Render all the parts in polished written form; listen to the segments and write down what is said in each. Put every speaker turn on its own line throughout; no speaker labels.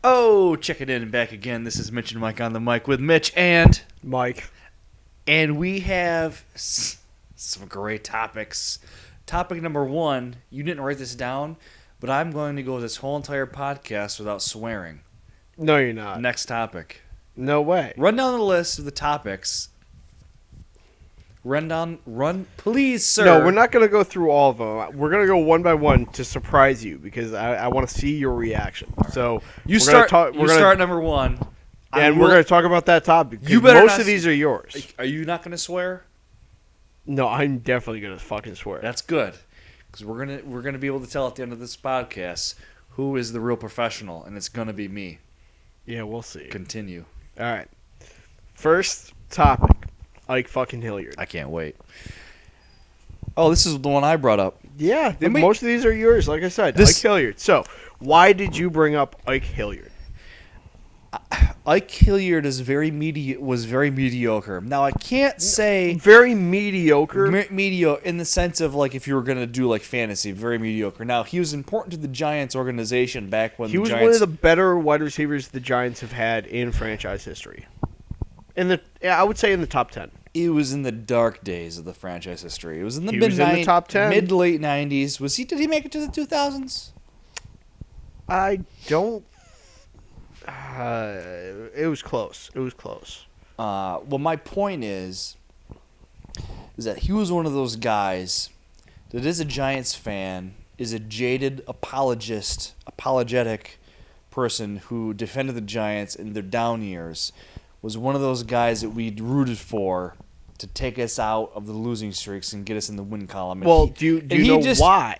Oh, check it in and back again. This is Mitch and Mike on the mic with Mitch and
Mike.
we have some great topics. Topic number one, you didn't write this down, but I'm going to go this whole entire podcast without swearing.
No, you're not.
Next topic.
No way.
Run down the list of the topics. Please, sir.
No, we're not going to go through all of them. We're going to go one by one to surprise you because I want to see your reaction. So
You start number one.
And we're going to talk about that topic.
You better
most
not
of these are yours.
Are you not going to swear?
No, I'm definitely going to fucking swear.
That's good, because we're gonna be able to tell at the end of this podcast who is the real professional, and it's gonna be me.
Yeah, we'll see.
Continue.
All right. First topic, Ike fucking Hilliard.
I can't wait. Oh, this is the one I brought up.
Yeah, most of these are yours. Like I said, Ike Hilliard. So, why did you bring up Ike Hilliard?
Ike Hilliard was very mediocre. Now I can't say
very mediocre.
Mediocre in the sense of like if you were gonna do like fantasy, very mediocre. Now he was important to the Giants organization back when
he was one of the better wide receivers the Giants have had in franchise history. I would say in the top 10.
It was in the dark days of the franchise history. It was in the
top 10,
mid late 90s. Did he make it to the 2000s?
I don't. It was close.
Well, my point is that he was one of those guys that is a Giants fan, is a jaded apologetic person who defended the Giants in their down years, was one of those guys that we rooted for to take us out of the losing streaks and get us in the win column.
Well, do you know why?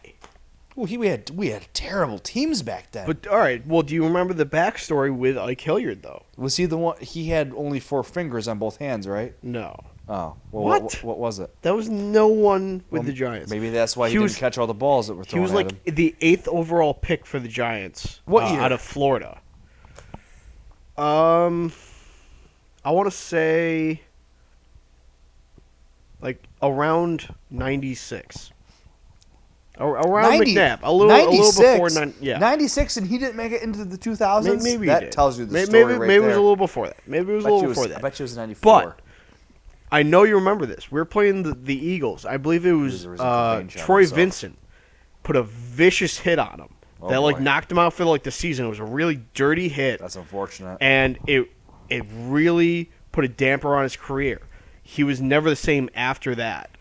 Well, we had terrible teams back then.
But all right, well, do you remember the backstory with Ike Hilliard though?
Was he the one? He had only 4 fingers on both hands, right?
No.
Oh, well, what was it?
That was no one with the Giants.
Maybe that's why he didn't catch all the balls that were thrown at him.
He was like the 8th overall pick for the Giants.
What year?
Out of Florida. I want to say like around 96. Around McNabb, a little before
96, and he didn't make it into the 2000s.
Maybe
that
he did.
tells you the story
maybe
right
it was a little before that. I bet
you it was 94.
But I know you remember this. We were playing the Eagles. I believe it was Troy Vincent put a vicious hit on him that knocked him out for the season. It was a really dirty hit.
That's unfortunate.
And it really put a damper on his career. He was never the same after that.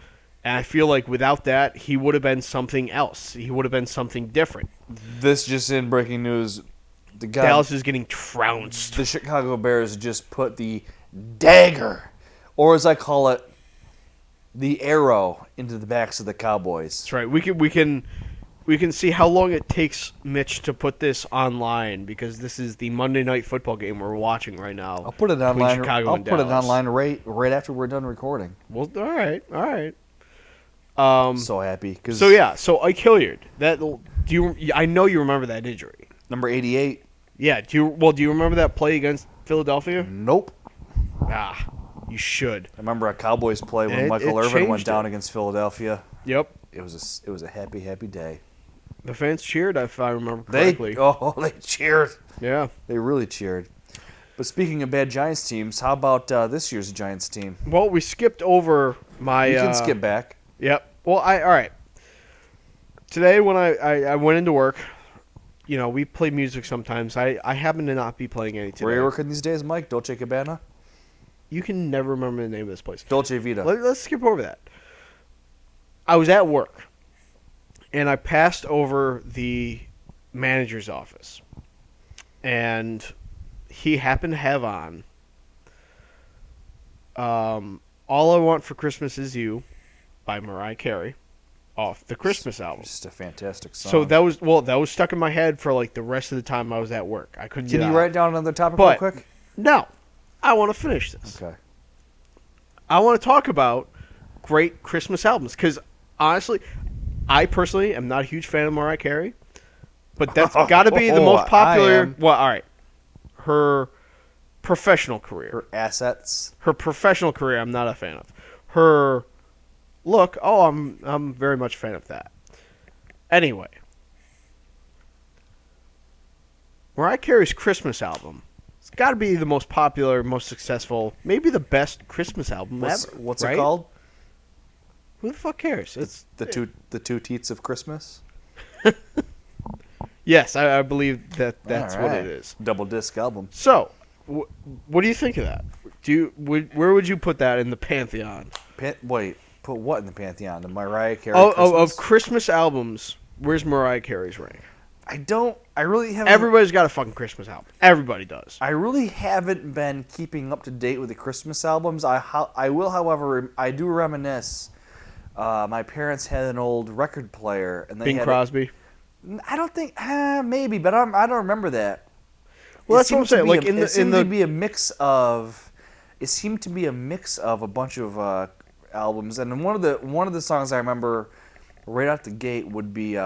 And I feel like without that, he would have been something else. He would have been something different.
This just in breaking news.
Dallas is getting trounced.
The Chicago Bears just put the dagger, or as I call it, the arrow into the backs of the Cowboys.
That's right. We can see how long it takes Mitch to put this online because this is the Monday Night Football game we're watching right now.
I'll put it online.
Chicago and
put it
Dallas.
online right after we're done recording.
Well, all right.
So happy.
So Ike Hilliard. I know you remember that injury.
Number 88.
Yeah. Do you remember that play against Philadelphia?
Nope.
You should.
I remember a Cowboys play when Michael Irvin went down against Philadelphia.
Yep.
It was a happy day.
The fans cheered, if I remember correctly.
They cheered.
Yeah.
They really cheered. But speaking of bad Giants teams, how about this year's Giants team?
Well, we skipped over my...
You can skip back.
Yep. Well, all right. Today when I went into work, we play music sometimes. I happen to not be playing any today.
Where are you working these days, Mike? Dolce Gabbana?
You can never remember the name of this place.
Dolce Vita.
Let's skip over that. I was at work, and I passed over the manager's office, and he happened to have on All I Want for Christmas Is You by Mariah Carey off the Christmas album.
Just a fantastic song.
So that was stuck in my head for the rest of the time I was at work. I couldn't get
Can you
out.
write down another topic real quick?
No. I want to finish this.
Okay.
I want to talk about great Christmas albums because honestly, I personally am not a huge fan of Mariah Carey, but that's got to be the most popular. Well, all right. Her professional career.
Her assets.
Her professional career I'm not a fan of. Her look, I'm very much a fan of that. Anyway. Mariah Carey's Christmas album. It's got to be the most popular, most successful, maybe the best Christmas album ever.
What's
right?
it called?
Who the fuck cares? It's
the two teats of Christmas.
Yes, I believe that's what it is.
Double disc album.
So, what do you think of that? Where would you put that in the pantheon?
Wait, put what in the pantheon? The Mariah Carey
Of Christmas albums, where's Mariah Carey's rank?
I really haven't.
Everybody's got a fucking Christmas album. Everybody does.
I really haven't been keeping up to date with the Christmas albums. I will, however, I do reminisce. My parents had an old record player, and they
Bing
had
Crosby.
I don't think maybe, but I don't remember that.
Well, that's what I'm saying. Like
it seemed to be a mix of a bunch of albums, and one of the songs I remember right out the gate would be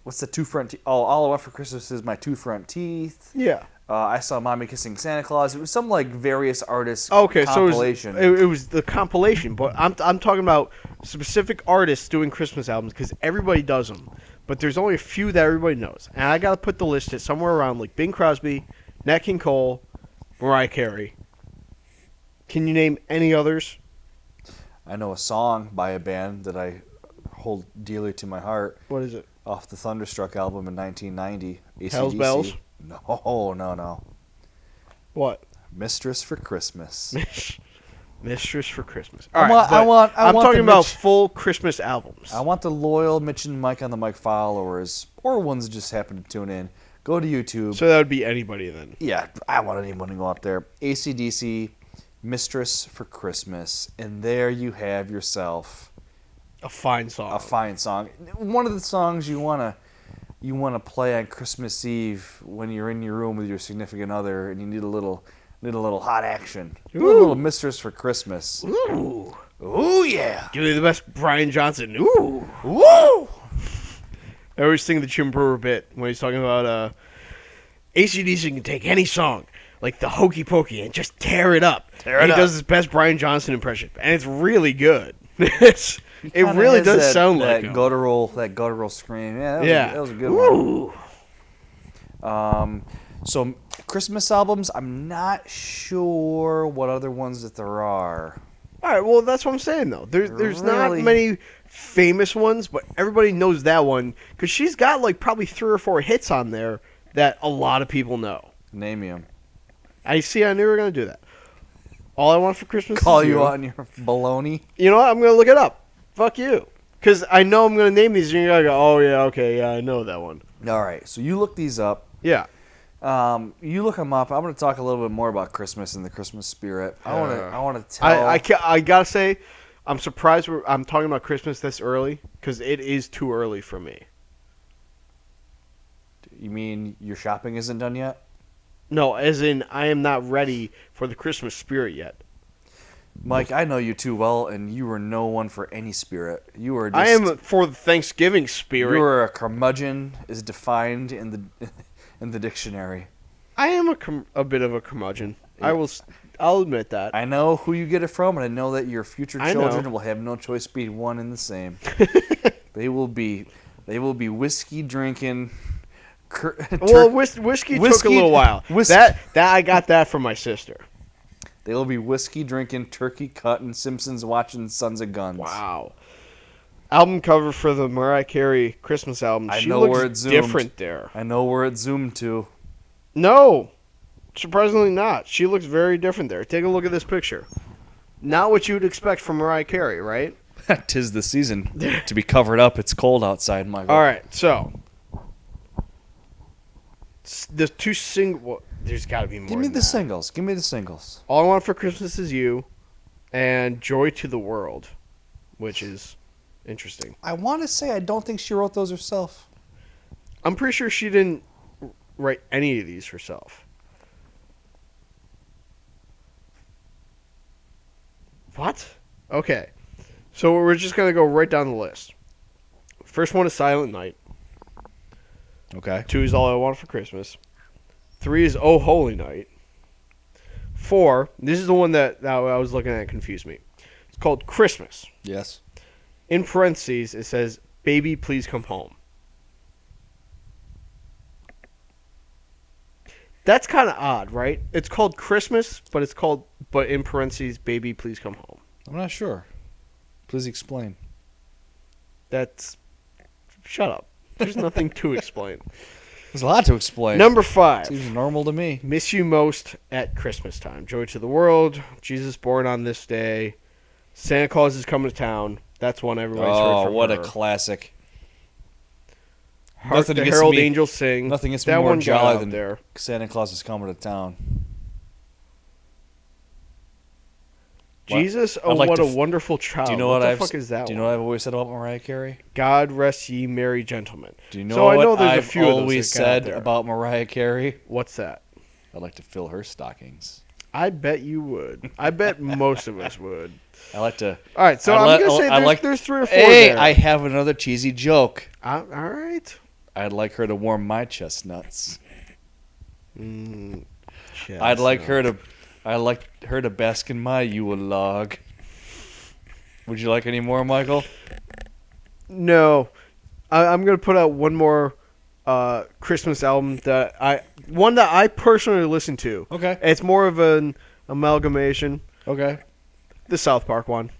what's the two front? All I Want for Christmas Is My Two Front Teeth.
Yeah.
I Saw Mommy Kissing Santa Claus. It was some like various artists compilation.
So it was the compilation, but I'm talking about specific artists doing Christmas albums because everybody does them. But there's only a few that everybody knows. And I got to put the list at somewhere around like Bing Crosby, Nat King Cole, Mariah Carey. Can you name any others?
I know a song by a band that I hold dearly to my heart.
What is it?
Off the Thunderstruck album in 1990. AC/DC.
Hell's Bells?
No.
What?
Mistress for Christmas.
Mistress for Christmas.
I'm
talking about full Christmas albums.
I want the loyal Mitch and Mike on the Mic followers, or ones that just happen to tune in. Go to YouTube.
So that would be anybody then.
Yeah, I want anyone to go up there. AC/DC, Mistress for Christmas, and there you have yourself
a fine song.
One of the songs you wanna play on Christmas Eve when you're in your room with your significant other and you need a little hot action. A little Mistress for Christmas.
Ooh.
Ooh, yeah.
Give me the best Brian Johnson. Ooh.
Woo!
I always sing the Jim Brewer bit when he's talking about AC/DC can take any song, like the Hokey Pokey, and just tear it up. He does his best Brian Johnson impression, and it's really good. It really does sound like
that guttural scream. Yeah, that was a good
Ooh.
one. So Christmas albums, I'm not sure what other ones that there are.
All right, well that's what I'm saying though. There's not many famous ones, but everybody knows that one because she's got like probably 3 or 4 hits on there that a lot of people know.
Name them.
I knew we were gonna do that. All I Want for Christmas
Call
Is
you on your baloney.
You know what? I'm gonna look it up. Fuck you, because I know I'm gonna name these, and you're gonna go, "Oh yeah, okay, yeah, I know that one."
All right, so you look these up.
Yeah.
You look them up. I'm going to talk a little bit more about Christmas and the Christmas spirit. I want to tell.
I gotta say, I'm surprised I'm talking about Christmas this early because it is too early for me.
You mean your shopping isn't done yet?
No, as in I am not ready for the Christmas spirit yet.
Mike, I know you too well, and you are no one for any spirit. You are.
I am for the Thanksgiving spirit.
You are a curmudgeon, is defined in the dictionary.
I am a bit of a curmudgeon. I'll admit that.
I know who you get it from, and I know that your future children will have no choice but one and the same. They will be whiskey drinking.
Whiskey took a little while. That I got that from my sister.
They will be whiskey drinking, turkey cutting, Simpsons watching, Sons of Guns.
Wow. Album cover for the Mariah Carey Christmas album.
I
she
know
looks
where it's zoomed.
different there.
I know where it's zoomed to.
No, surprisingly not. She looks very different there. Take a look at this picture. Not what you would expect from Mariah Carey, right?
'Tis the season to be covered up. It's cold outside, Michael.
All right, so the two single. There's got to be more.
Give me the singles. Give me the singles.
All I Want for Christmas Is You, and Joy to the World, which is interesting.
I want to say I don't think she wrote those herself.
I'm pretty sure she didn't write any of these herself. What? Okay. So we're just going to go right down the list. First one is Silent Night.
Okay.
2 is All I Want for Christmas. 3 is Oh Holy Night. 4, this is the one that I was looking at, confused me. It's called Christmas.
Yes.
In parentheses, it says, Baby, Please Come Home. That's kind of odd, right? It's called Christmas, but in parentheses, baby, please come home.
I'm not sure. Please explain.
Shut up. There's nothing to explain.
There's a lot to explain.
Number 5.
Seems normal to me.
Miss you most at Christmas time. Joy to the world. Jesus born on this day. Santa Claus is coming to town. That's one everybody's heard from
what
her.
a classic.
Hark the Herald Angels Sing.
Nothing gets
that
more
one
jolly than
there.
Santa Claus is coming to town.
Jesus, what a wonderful child.
Do you know
what the
I've,
fuck is that?
Do you know what I've always said about Mariah Carey?
God rest ye merry gentlemen.
Do you know
so
what
I know there's
I've
a few
always
of those
said about Mariah Carey?
What's that?
I'd like to fill her stockings.
I bet you would. I bet most of us would.
I like to.
All right, so I'm going to say there's 3 or 4 there.
I have another cheesy joke.
All right.
I'd like her to warm my chestnuts.
Chestnuts.
I'd like her to bask in my Yule log. Would you like any more, Michael?
No. I'm going to put out one more Christmas album that I personally listen to.
Okay.
It's more of an amalgamation.
Okay.
The South Park one.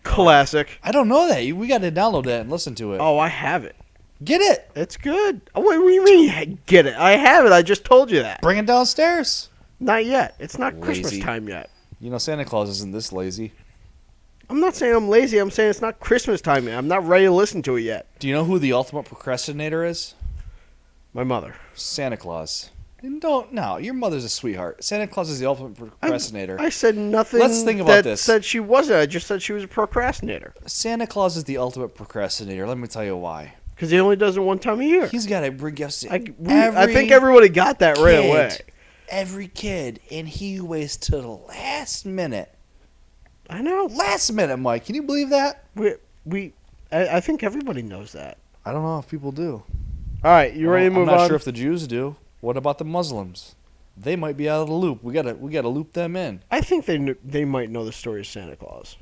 Classic.
I don't know that. We got to download that and listen to it.
Oh, I have it.
Get it.
It's good. Oh, what do you mean get it? I have it. I just told you that.
Bring it downstairs.
Not yet. It's not
Lazy.
Christmas time yet.
You know, Santa Claus isn't this lazy.
I'm not saying I'm lazy. I'm saying it's not Christmas time yet. I'm not ready to listen to it yet.
Do you know who the ultimate procrastinator is?
My mother.
Santa Claus. No, your mother's a sweetheart. Santa Claus is the ultimate procrastinator.
I said nothing.
Let's think about
that
this.
Said she wasn't. I just said she was a procrastinator.
Santa Claus is the ultimate procrastinator. Let me tell you why.
Because he only does it one time a year.
He's got to bring gifts to
I think everybody got that right away.
Every kid, and he waits to the last minute.
I know.
Last minute, Mike. Can you believe that?
I think everybody knows that.
I don't know if people do.
All right, you ready to move on?
I'm not sure if the Jews do. What about the Muslims? They might be out of the loop. We gotta loop them in.
I think they might know the story of Santa Claus.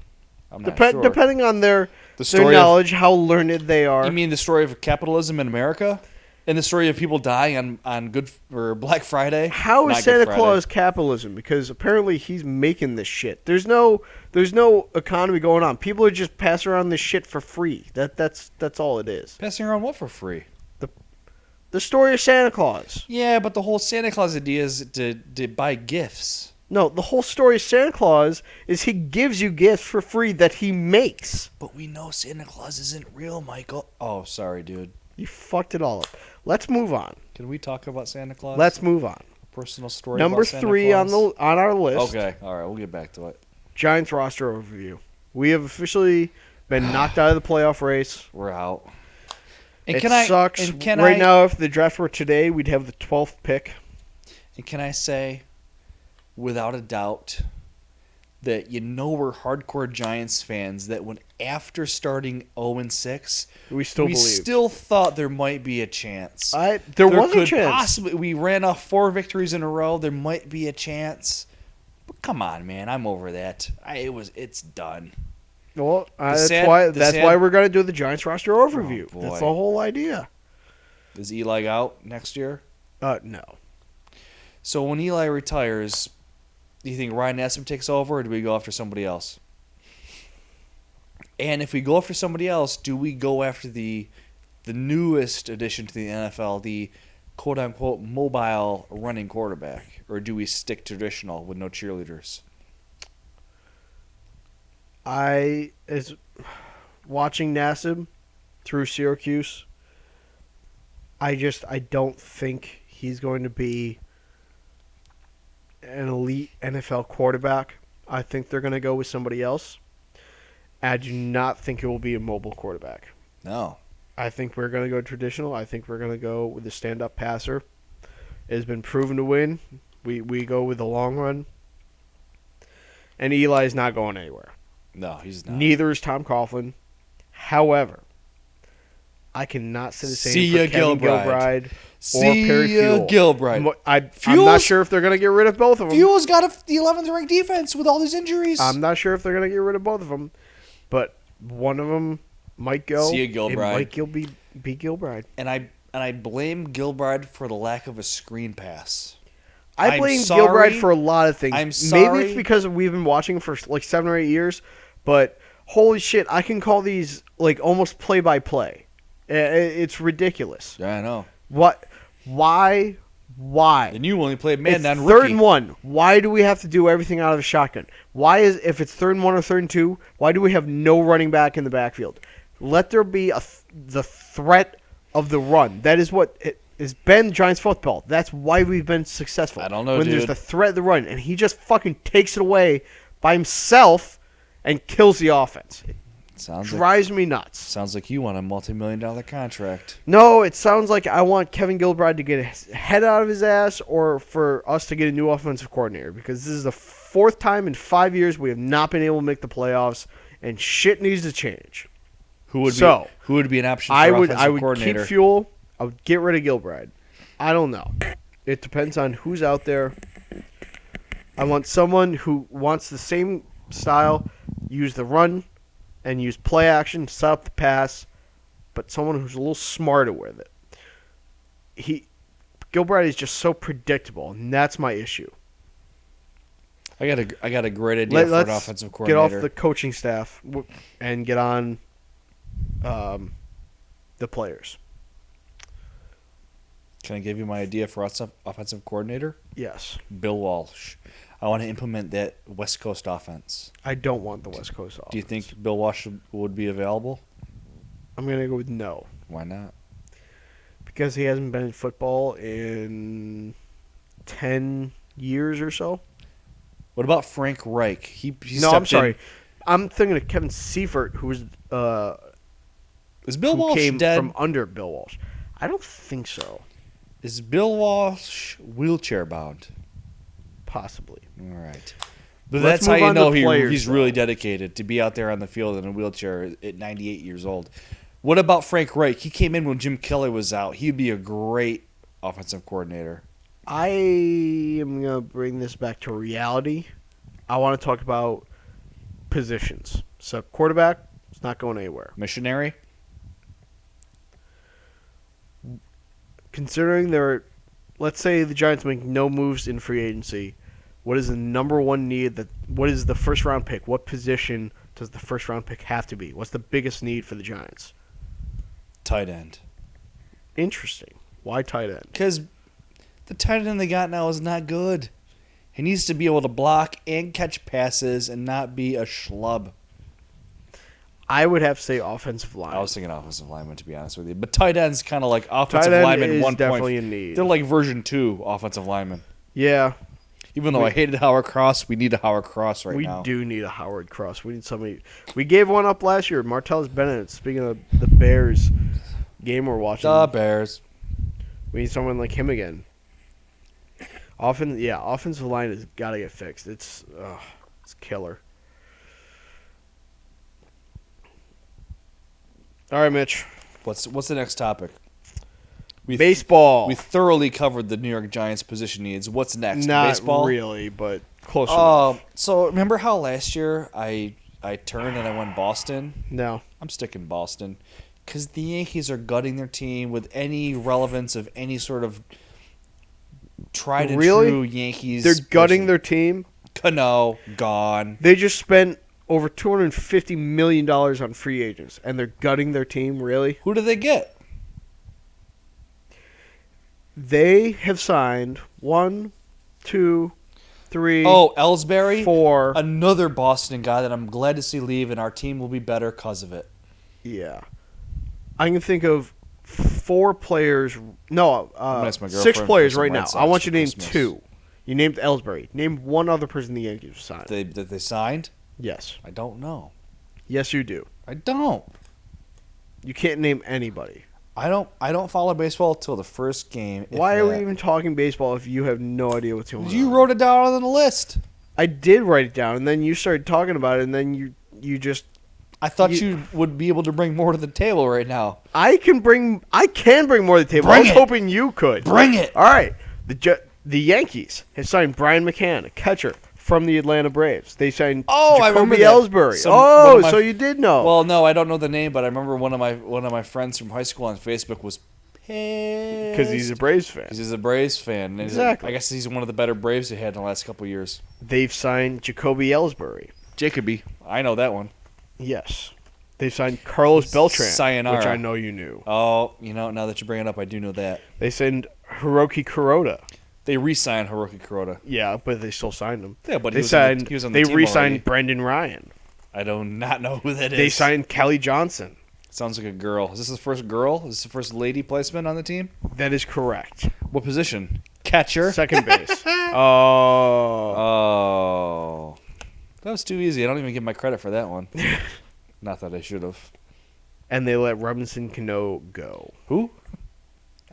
I'm not sure.
Depending on their knowledge, how learned they are.
You mean the story of capitalism in America? And the story of people dying on Good or Black Friday?
How is Santa Claus capitalism? Because apparently he's making this shit. There's no economy going on. People are just passing around this shit for free. That's all it is.
Passing around what for free?
The story of Santa Claus.
Yeah, but the whole Santa Claus idea is to buy gifts.
No, the whole story of Santa Claus is he gives you gifts for free that he makes.
But we know Santa Claus isn't real, Michael. Oh, sorry, dude.
You fucked it all up. Let's move on.
Can we talk about Santa Claus?
Let's move on.
A personal story
Number
about Santa
3
Claus?
on our list.
Okay, all right, we'll get back to it.
Giants roster overview. We have officially been knocked out of the playoff race.
We're out. And
It sucks. Right now, if the draft were today, we'd have the 12th pick.
And can I say, without a doubt, that we're hardcore Giants fans, that when after starting 0-6,
we
still thought there might be a chance.
There was a chance.
We ran off 4 victories in a row. There might be a chance. But come on, man. I'm over that. It's done.
Well, that's why we're going to do the Giants roster overview.
Oh,
that's the whole idea.
Is Eli out next year?
No.
So when Eli retires, do you think Ryan Nassib takes over, or do we go after somebody else? And if we go after somebody else, do we go after the newest addition to the NFL, the quote-unquote mobile running quarterback, or do we stick traditional with no cheerleaders?
As watching Nassib through Syracuse, I don't think he's going to be an elite NFL quarterback. I think they're going to go with somebody else. I do not think it will be a mobile quarterback.
No.
I think we're going to go traditional. I think we're going to go with a stand-up passer. It has been proven to win. We go with the long run. And Eli's not going anywhere.
No, he's not.
Neither is Tom Coughlin. However, I cannot say the same for Kevin Gilbride or Perry Fuel.
Gilbride.
I'm not sure if they're going to get rid of both of them.
Fuel's got the 11th ranked defense with all these injuries.
I'm not sure if they're going to get rid of both of them, but one of them might go.
Gilbride.
It might be Gilbride.
And I blame Gilbride for the lack of a screen pass.
I blame Gilbride for a lot of things.
I'm sorry.
Maybe it's because we've been watching for like 7 or 8 years, but holy shit, I can call these like almost play-by-play. It's ridiculous.
Yeah, I know.
What? Why?
And you only played Madden on
It's 3rd
rookie.
and 1. Why do we have to do everything out of a shotgun? If it's 3rd and 1 or 3rd and 2, why do we have no running back in the backfield? Let there be the threat of the run. That is what it has been Giants football. That's why we've been successful.
I don't know,
when
dude.
there's the threat of the run, and he just fucking takes it away by himself and kills the offense. It drives me nuts.
Sounds like you want a multi-million-dollar contract.
No, it sounds like I want Kevin Gilbride to get his head out of his ass, or for us to get a new offensive coordinator, because this is the 4th time in 5 years we have not been able to make the playoffs, and shit needs to change.
Who would be an option for
I
offensive
would
coordinator?
keep Fuel. I would get rid of Gilbride. I don't know. It depends on who's out there. I want someone who wants the same style, use the run, and use play action to set up the pass, but someone who's a little smarter with it. Gilbride is just so predictable, and that's my issue.
I got a great idea for an offensive coordinator.
Get off the coaching staff and get on the players.
Can I give you my idea for offensive coordinator?
Yes.
Bill Walsh. I want to implement that West Coast offense.
I don't want the West Coast offense.
Do you think Bill Walsh would be available?
I'm going to go with no.
Why not?
Because he hasn't been in football in 10 years or so.
What about Frank Reich?
I'm sorry. I'm thinking of Kevin Seifert, who was
Is Bill Walsh
came
dead?
from under Bill Walsh. I don't think so.
Is Bill Walsh wheelchair bound?
Possibly.
All right. But
Let's
that's how
move
you
on to
know
players,
he's really dedicated to be out there on the field in a wheelchair at 98 years old. What about Frank Reich? He came in when Jim Kelly was out. He'd be a great offensive coordinator.
I am going to bring this back to reality. I want to talk about positions. So quarterback, it's not going anywhere.
Missionary?
Considering let's say the Giants make no moves in free agency, what is the number one need? What is the first round pick? What position does the first round pick have to be? What's the biggest need for the Giants?
Tight end.
Interesting. Why tight end?
Because the tight end they got now is not good. He needs to be able to block and catch passes and not be a schlub.
I would have to say offensive line.
I was thinking offensive lineman, to be honest with you. But tight end's kind of like
Tight
offensive
end
lineman
is
1.
definitely in need.
They're like version 2 offensive lineman.
Yeah.
Even though I hated Howard Cross, we need a Howard Cross right now.
We do need a Howard Cross. We need somebody. We gave one up last year, Martellus Bennett. Speaking of the Bears game we're watching.
The Bears.
We need someone like him again. Offensive line has got to get fixed. It's killer. All right, Mitch.
What's the next topic?
Baseball.
We thoroughly covered the New York Giants position needs. What's next?
Not
Baseball?
really, but close enough.
So remember how last year I turned and I went Boston?
No.
I'm sticking Boston because the Yankees are gutting their team with any relevance of any sort of tried and true Yankees.
They're gutting their team?
Cano, gone.
They just spent over $250 million on free agents, and they're gutting their team, really?
Who do they get?
They have signed 1, 2, 3,
Ellsbury?
4.
Another Boston guy that I'm glad to see leave, and our team will be better because of it.
Yeah. I can think of 4 players. No, 6 players right now. I want you to name 2. You named Ellsbury. Name one other person the Yankees signed.
That they signed?
Yes.
I don't know.
Yes, you do.
I don't.
You can't name anybody.
I don't follow baseball till the first game.
Why are we even talking baseball if you have no idea what's going on?
You wrote it down on the list.
I did write it down, and then you started talking about it, and then you just...
I thought you would be able to bring more to the table right now.
I can bring more to the table. I was hoping you could.
Bring it.
All right. The Yankees have signed Brian McCann, a catcher from the Atlanta Braves. They signed Jacoby Ellsbury. So you did know.
Well, no, I don't know the name, but I remember one of my friends from high school on Facebook was
Because he's a Braves fan.
Because he's a Braves fan. And
Exactly.
I guess he's one of the better Braves they had in the last couple of years.
They've signed Jacoby Ellsbury.
Jacoby. I know that one.
Yes. They've signed Carlos Beltran,
Sayonara.
which I know you knew.
Oh, now that you bring it up, I do know that.
They signed Hiroki Kuroda.
They re-signed Hiroki Kuroda.
Yeah, but they still signed him.
Yeah, but
he
was on the
They
team
re-signed
already.
Brendan Ryan.
I do not know who that is.
They signed Kelly Johnson.
Sounds like a girl. Is this the first girl? Is this the first lady placement on the team?
That is correct.
What position? Catcher?
Second base. Oh.
Oh. That was too easy. I don't even give my credit for that one. Not that I should have.
And they let Robinson Cano go.
Who?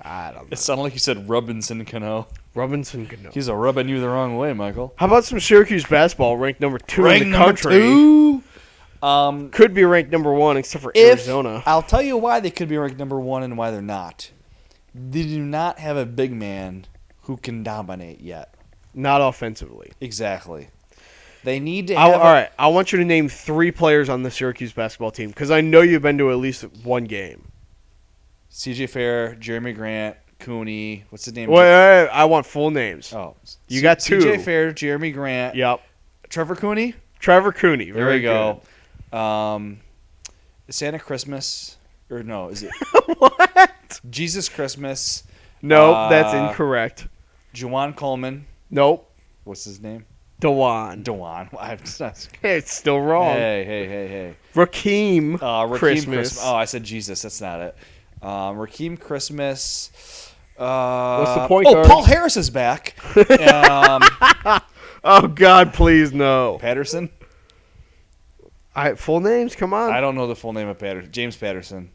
I don't know.
It sounded like you said Robinson Cano.
Robinson Cano.
He's rubbing you the wrong way, Michael.
How about some Syracuse basketball, ranked number 2 in the country?
Two?
Could be ranked number 1, except for
If,
Arizona.
I'll tell you why they could be ranked number 1 and why they're not. They do not have a big man who can dominate yet.
Not offensively.
Exactly. They need to have...
All right, I want you to name 3 players on the Syracuse basketball team, because I know you've been to at least one game.
CJ Fair, Jeremy Grant, Cooney. What's his name?
Wait, I want full names.
Oh.
You got 2.
CJ Fair, Jeremy Grant.
Yep.
Trevor Cooney?
Trevor Cooney.
There
Very
we go.
good.
Santa Christmas. Or no, is it...
What?
Jesus Christmas.
Nope, that's incorrect.
Juwan Coleman.
Nope.
What's his name?
Dewan. It's still wrong.
Hey.
Rakeem,
Rakeem
Christmas.
Oh, I said Jesus. That's not it. Rakeem Christmas.
What's the point guard?
Paul Harris is back.
Oh, God, please, no.
Patterson?
Full names? Come on.
I don't know the full name of Patterson. James Patterson.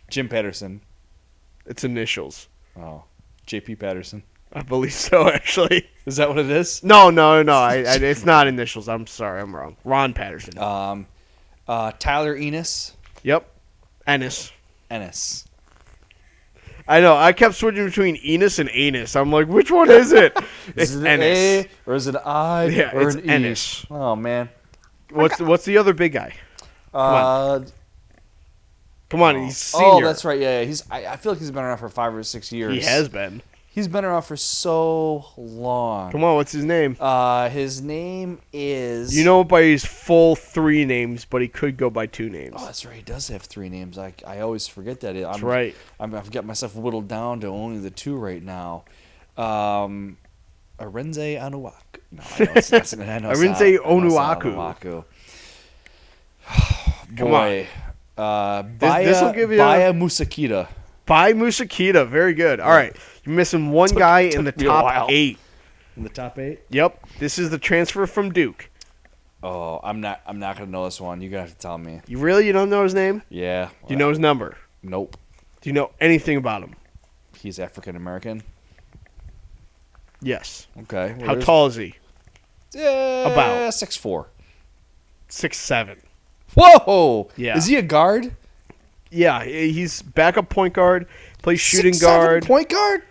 Jim Patterson.
It's initials.
Oh. JP Patterson.
I believe so, actually.
Is that what it is?
No. It's not initials. I'm sorry. I'm wrong. Ron Patterson.
Tyler Enos.
Yep. Ennis.
I
know. I kept switching between Enos and Anus. I'm like, which one is it? It's
is it
Ennis.
A or is it an I?
Yeah,
or
it's
an
Ennis.
E? Oh, man.
What's the other big guy? Come on, he's senior.
Oh, that's right. Yeah. I feel like he's been around for 5 or 6 years.
He has been.
He's been around for so long.
Come on, what's his name?
His name is...
You know by his full 3 names, but he could go by 2 names.
Oh, that's right. He does have 3 names. I always forget that.
That's right.
I've got myself whittled down to only the 2 right now. Arinze Onuaku. No, I know it's
Arinze Onuaku. Come on.
This'll give you Baya Musakita.
Baya Musakita. Very good. All right. You're missing one guy in the top 8.
In the top 8?
Yep. This is the transfer from Duke.
Oh, I'm not gonna know this one. You're gonna have to tell me.
You don't know his name?
Yeah.
Do you know his number?
Nope.
Do you know anything about him?
He's African American.
Yes.
Okay.
How tall is he?
About 6'4".
6'7".
Whoa!
Yeah.
Is he a guard?
Yeah, he's backup point guard, plays shooting
6'7"
guard.
Point guard?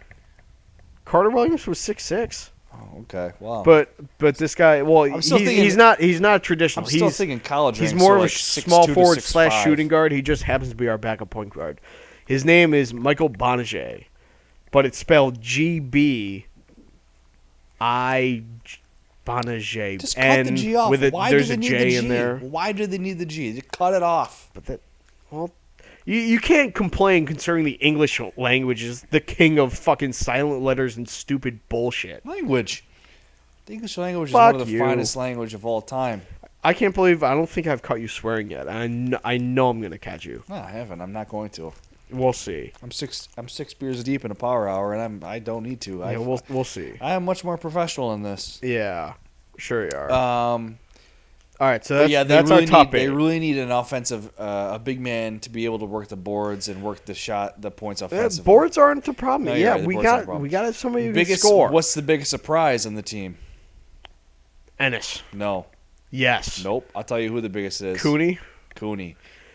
Carter Williams was 6'6".
Oh, okay. Wow.
But this guy, well, he's not traditional.
I'm still thinking college.
He's
ranks,
more
so
of a
like
small
6'2"
forward
to
/
6'5".
shooting guard. He just happens to be our backup point guard. His name is Michael Bonnier, but it's spelled GBI Bonnier.
Just cut the G off. Why
there's
do they
a
need
J
the G?
in there.
Why do they need the G? Just cut it off.
But you can't complain concerning the English language is the king of fucking silent letters and stupid bullshit.
Language. The English language is
Fuck
one of the
you.
finest language of all time.
I don't think I've caught you swearing yet. I know I'm going to catch you.
No, I haven't. I'm not going to.
We'll see.
I'm six beers deep in a power hour, and I don't need to.
Yeah, we'll see.
I am much more professional in this.
Yeah, sure you are. All right, so
that's
our top 8.
They really need an offensive, a big man to be able to work the boards and work the points offensively.
Boards aren't the problem.
No,
yeah,
right,
we got somebody who can
biggest,
score.
What's the biggest surprise on the team?
Ennis.
No.
Yes.
Nope. I'll tell you who the biggest is.
Cooney.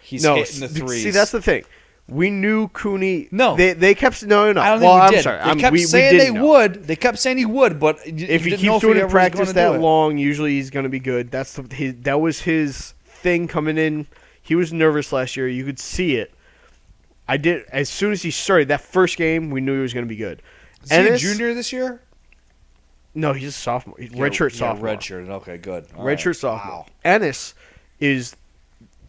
He's hitting the threes.
See, that's the thing. We knew Cooney.
No,
they kept no.
I don't think we did.
Sorry.
They kept saying they would. They kept saying he would, but
if he keeps doing it in practice that long, usually he's going to be good. That was his thing coming in. He was nervous last year. You could see it. I did. As soon as he started that first game, we knew he was going to be good.
Is he a junior this year?
No, he's a sophomore. Redshirt sophomore.
Redshirt. Okay, good.
Redshirt sophomore. Wow. Ennis is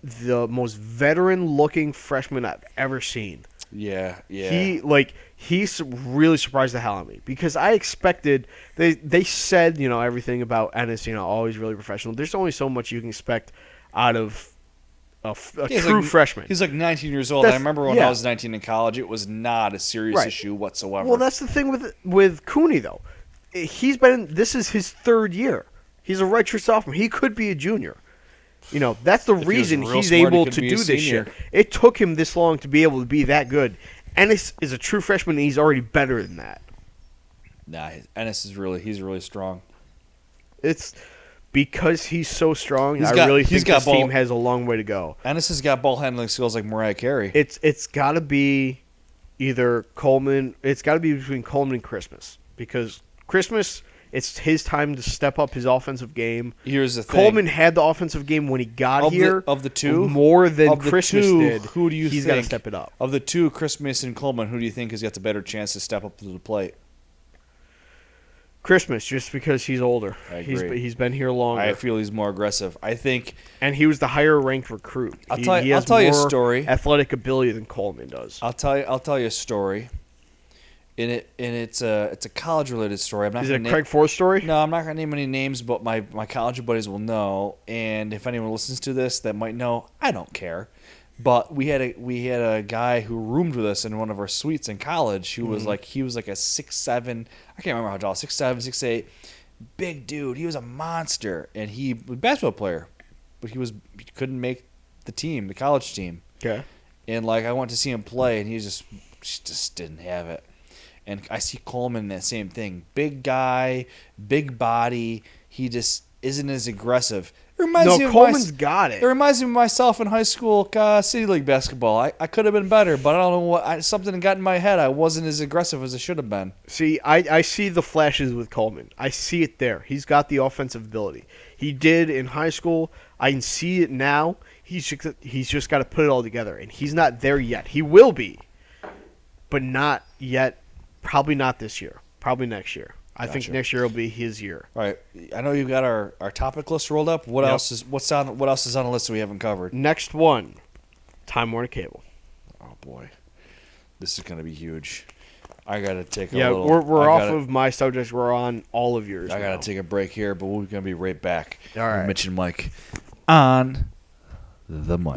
the most veteran-looking freshman I've ever seen.
Yeah.
He really surprised the hell out of me because I expected they said everything about Ennis always really professional. There's only so much you can expect out of a true freshman.
He's like 19 years old. I remember when I was 19 in college, it was not a serious issue whatsoever.
Well, that's the thing with Cooney though. This is his third year. He's a redshirt sophomore. He could be a junior. That's the reason he's able to do this shit. It took him this long to be able to be that good. Ennis is a true freshman, and he's already better than that.
Nah, Ennis he's really strong.
It's because he's so strong. I really think this team has a long way to go.
Ennis has got ball handling skills like Mariah Carey.
It's got to be either Coleman. It's got to be between Coleman and Christmas because Christmas. It's his time to step up his offensive game.
Here's the thing.
Coleman had the offensive game when he got here.
Of the two?
More than Christmas did.
Who do you think?
He's got to step it up.
Of the two, Christmas and Coleman, who do you think has got the better chance to step up to the plate?
Christmas, just because he's older.
I agree.
He's been here longer.
I feel he's more aggressive. I think.
And he was the higher-ranked recruit.
I'll tell you a story.
Athletic ability than Coleman does.
I'll tell you a story. It's a college-related story.
Is it a Craig Forrest story?
No, I'm not going to name any names, but my college buddies will know. And if anyone listens to this that might know, I don't care. But we had a guy who roomed with us in one of our suites in college who was like a 6'7", I can't remember how tall, 6'7", 6'8", big dude. He was a monster, and he was a basketball player, but he couldn't make the college team.
Okay.
And I went to see him play, and he just didn't have it. And I see Coleman in that same thing. Big guy, big body. He just isn't as aggressive.
Coleman's got it.
It reminds me of myself in high school City League basketball. I could have been better, but I don't know what. Something got in my head. I wasn't as aggressive as I should have been.
See, I see the flashes with Coleman. I see it there. He's got the offensive ability. He did in high school. I can see it now. He's just got to put it all together, and he's not there yet. He will be, but not yet. Probably not this year. Probably next year. I think next year will be his year.
All right. I know you've got our topic list rolled up. What else is on the list that we haven't covered?
Next one, Time Warner Cable.
Oh boy, this is gonna be huge. I gotta take a
little. Yeah, we're off of my subjects. We're on all of yours.
I gotta take a break here, but we're gonna be right back.
All right,
with Mitch and Mike on the mic.